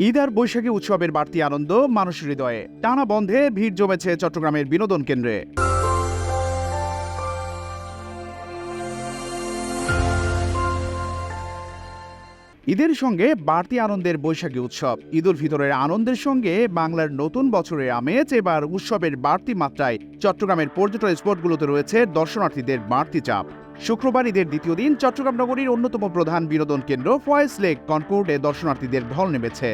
ঈদ আর বৈশাখী উৎসবের বাড়তি আনন্দ মানুষের হৃদয়ে। টানা বন্ধে ভিড় জমেছে চট্টগ্রামের বিনোদন কেন্দ্রে। ঈদের সঙ্গে বাড়তি আনন্দের বৈশাখী উৎসব। ঈদ উল ফিতরের আনন্দের সঙ্গে বাংলার নতুন বছরের আমেজ। এবার উৎসবের বাড়তি মাত্রায় চট্টগ্রামের পর্যটন স্পটগুলোতে রয়েছে দর্শনার্থীদের বাড়তি চাপ। শুক্রবার ঈদের দ্বিতীয় দিন চট্টগ্রাম নগরীর অন্যতম প্রধান বিনোদন কেন্দ্র ফয়েজ লেক কনকর্ডে দর্শনার্থীদের ঢল নেমেছে।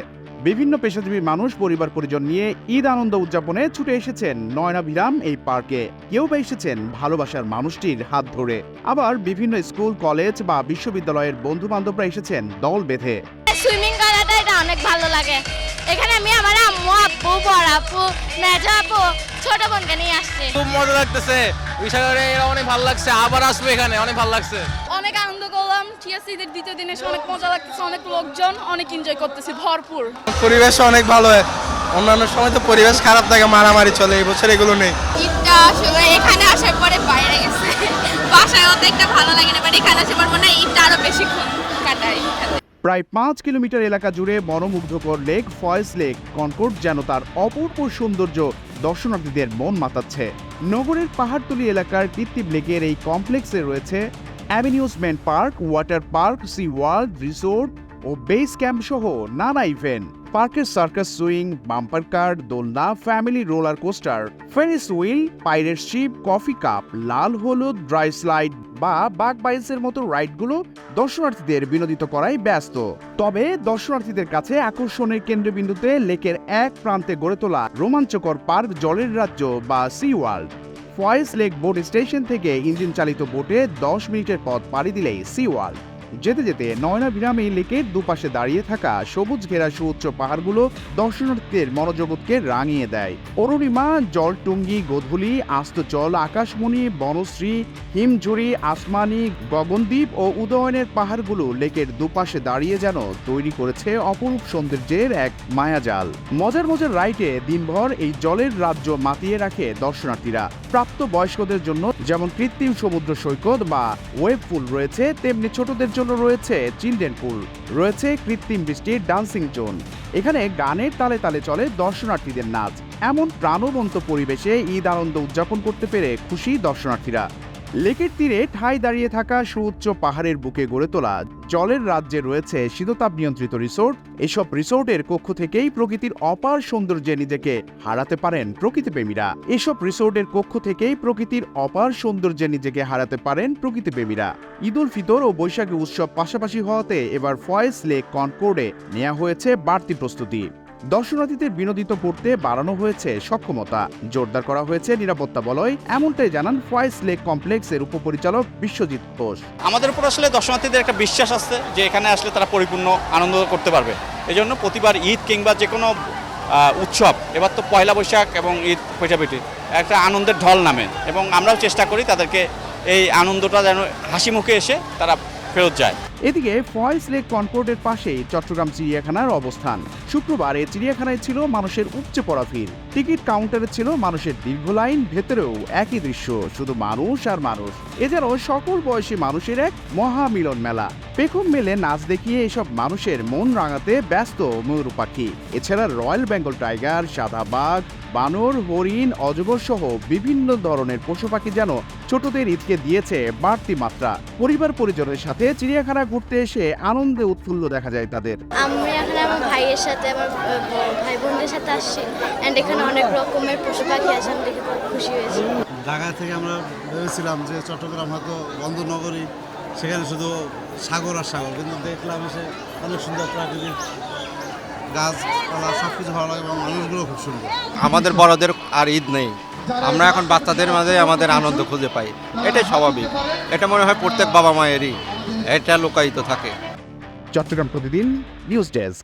বিভিন্ন পেশাজীবী মানুষ পরিবার পরিজন নিয়ে ঈদ আনন্দ উদযাপনে ছুটে এসেছেন নয়নাভিরাম এই পার্কে। কেউ বা এসেছেন ভালোবাসার মানুষটির হাত ধরে, আবার বিভিন্ন স্কুল, কলেজ বা বিশ্ববিদ্যালয়ের বন্ধু বান্ধবরা এসেছেন দল বেঁধে। সুইমিং করাটা এটা অনেক ভালো লাগে। এখানে আমি আমার আম্মু, আব্বু, বড় আপু, মেজো আপু, ছোট বোনকে নিয়ে আসছি। খুব মজা লাগতেছে, বিষয়টা অনেক ভালো লাগছে। আবার আসবো এখানে, অনেক ভালো লাগছে। অনেক আনন্দ করলাম। ঠিক আছে, ঈদের দ্বিতীয় দিনে অনেক মজা লাগতেছে, অনেক লোকজন, অনেক এনজয় করতেছি ভরপুর। পরিবেশ অনেক ভালো। অন্যান্য সময় তো পরিবেশ খারাপ থাকে, মারামারি চলে, এই বছর এগুলো নেই। ঈদটা আসলে এখানে আসার পরে বাইরে গেছে, বাসায় অতটা ভালো লাগে না, বাট এখানে আসার পর মনে হয় ঈদটা আরো বেশিক্ষণ কাটাই। প্রায় 5 কিলোমিটার এলাকা জুড়ে মনোমুগ্ধকর লেক ফয়েজ লেক কনকর্ড যেন তার অপূর্ব সৌন্দর্য দর্শনার্থীদের মন মাতাচ্ছে। নগরের পাহাড়তলি এলাকার কৃত্রিম লেকের এই কমপ্লেক্সে রয়েছে amusement park, water park, sea world, resort ও বেস ক্যাম্প সহ নানা ইভেন্ট। পার্কের সার্কাস, সুইং, বাম্পার কার, দোলনা, family roller coaster, Ferris wheel, pirate ship, coffee cup, লাল হলুদ, ড্রাই স্লাইড বা বাগ বাইসের মতো রাইডগুলো দর্শনার্থীদের বিনোদিত করাই ব্যস্ত। তবে দর্শনার্থীদের কাছে আকর্ষণের কেন্দ্রবিন্দুতে লেকের এক প্রান্তে গড়ে তোলা রোমাঞ্চকর পার্ক জলের রাজ্য বা Sea World. Foy's Lake boat station থেকে ইঞ্জিন চালিত বোটে 10 মিনিটের পথ পাড়ি দিলেই সি ওয়ার্ল্ড। যেতে যেতে নয়নাভিরাম এই লেকের দুপাশে দাঁড়িয়ে থাকা সবুজ ঘেরা সুউচ্চ পাহাড়গুলো দর্শনার্থীদের মনোজগৎকে রাঙিয়ে দেয়। অরুণিমা, জলটুঙ্গি, গোধূলি, আস্তচল, আকাশমণি, বনশ্রী, হিমঝুরি, আসমানি, গগনদ্বীপ ও উদয়নের পাহাড়গুলো লেকের দুপাশে দাঁড়িয়ে যেন তৈরি করেছে অপরূপ সৌন্দর্যের এক মায়াজাল। মজার মজার রাইডে দিনভর এই জলের রাজ্য মাতিয়ে রাখে দর্শনার্থীরা। প্রাপ্ত বয়স্কদের জন্য যেমন কৃত্রিম সমুদ্র সৈকত বা ওয়েব পুল রয়েছে, তেমনি ছোটদের জন্য রয়েছে চিলড্রেন পুল, রয়েছে কৃত্রিম বৃষ্টির ডান্সিং জোন। এখানে গানের তালে তালে চলে দর্শনার্থীদের নাচ। এমন প্রাণবন্ত পরিবেশে ঈদ আনন্দ উদযাপন করতে পেরে খুশি দর্শনার্থীরা। লেকের তীরে ঠাই দাঁড়িয়ে থাকা সুউচ্চ পাহাড়ের বুকে গড়ে তোলা জলের রাজ্যে রয়েছে শীততাপ নিয়ন্ত্রিত রিসোর্ট। এসব রিসোর্টের কক্ষ থেকেই প্রকৃতির অপার সৌন্দর্যে নিজেকে হারাতে পারেন প্রকৃতিপ্রেমীরা। ঈদ উল ফিতর ও বৈশাখী উৎসব পাশাপাশি হওয়াতে এবার ফয়েজ লেক কনকর্ডে নেওয়া হয়েছে বাড়তি প্রস্তুতি। দর্শনার্থীদের বিনোদিত করতে বাড়ানো হয়েছে সক্ষমতা, জোরদার করা হয়েছে নিরাপত্তা বলয়। এমনটাই জানান ফয়েজ লেক কমপ্লেক্সের উপপরিচালক বিশ্বজিৎ ঘোষ। আমাদের উপর আসলে দর্শনার্থীদের একটা বিশ্বাস আছে যে এখানে আসলে তারা পরিপূর্ণ আনন্দ করতে পারবে। এজন্য প্রতিবার ঈদ কিংবা যে কোনো উৎসব, এবার তো পয়লা বৈশাখ এবং ঈদ পিঠাপিঠি একটা আনন্দের ঢল নামে, এবং আমরাও চেষ্টা করি তাদেরকে এই আনন্দটা যেন হাসি মুখে এসে তারা ফেরত যায়। এদিকে ফয়েজ লেক কনকর্ডের পাশেই চট্টগ্রাম চিড়িয়াখানার অবস্থান। শুক্রবার এই চিড়িয়াখানায় ছিল মানুষের উপচে পড়া ভিড়। টিকিট কাউন্টারে ছিল মানুষের দীর্ঘ লাইন, ভেতরেও একই দৃশ্য, শুধু মানুষ আর মানুষ। এ যেন সকল বয়সী মানুষের এক মহামিলন মেলা। পেখম মেলে নাচ দেখিয়ে এসব মানুষের মন রাঙাতে ব্যস্ত ময়ূর পাখি। এছাড়া রয়্যাল বেঙ্গল টাইগার, সাদা বাঘ, বানর, হরিণ, অজগর সহ বিভিন্ন ধরনের পশু পাখি যেন ছোটদের ঈদকে দিয়েছে বাড়তি মাত্রা। পরিবার পরিজনের সাথে চিড়িয়াখানা ঘুরতে এসে আনন্দে উৎফুল্ল দেখা যায় তাদের। আমি এখানে আমার ভাইয়ের সাথে, আমার ভাই বোনদের সাথে আসছি, এন্ড এখানে অনেক রকমের পশু পাখি আছে, আমি দেখে খুব খুশি হয়েছি। ঢাকা থেকে আমরা ভেবেছিলাম যে চট্টগ্রাম হয়তো বন্দর নগরী, সেখানে শুধু সাগর আর সাগর, কিন্তু দেখলাম এসে অনেক সুন্দর প্রাকৃতিক গাছপালা, সব কিছু ভালো লাগে এবং মানুষগুলো খুব সুন্দর। আমাদের বড়দের আর ঈদ নেই, আমরা এখন বাচ্চাদের মাঝে আমাদের আনন্দ খুঁজে পাই, এটাই স্বাভাবিক। এটা মনে হয় প্রত্যেক বাবা মায়েরই এটা লুকায়িত থাকে। চট্টগ্রাম প্রতিদিন নিউজ ডেস্ক।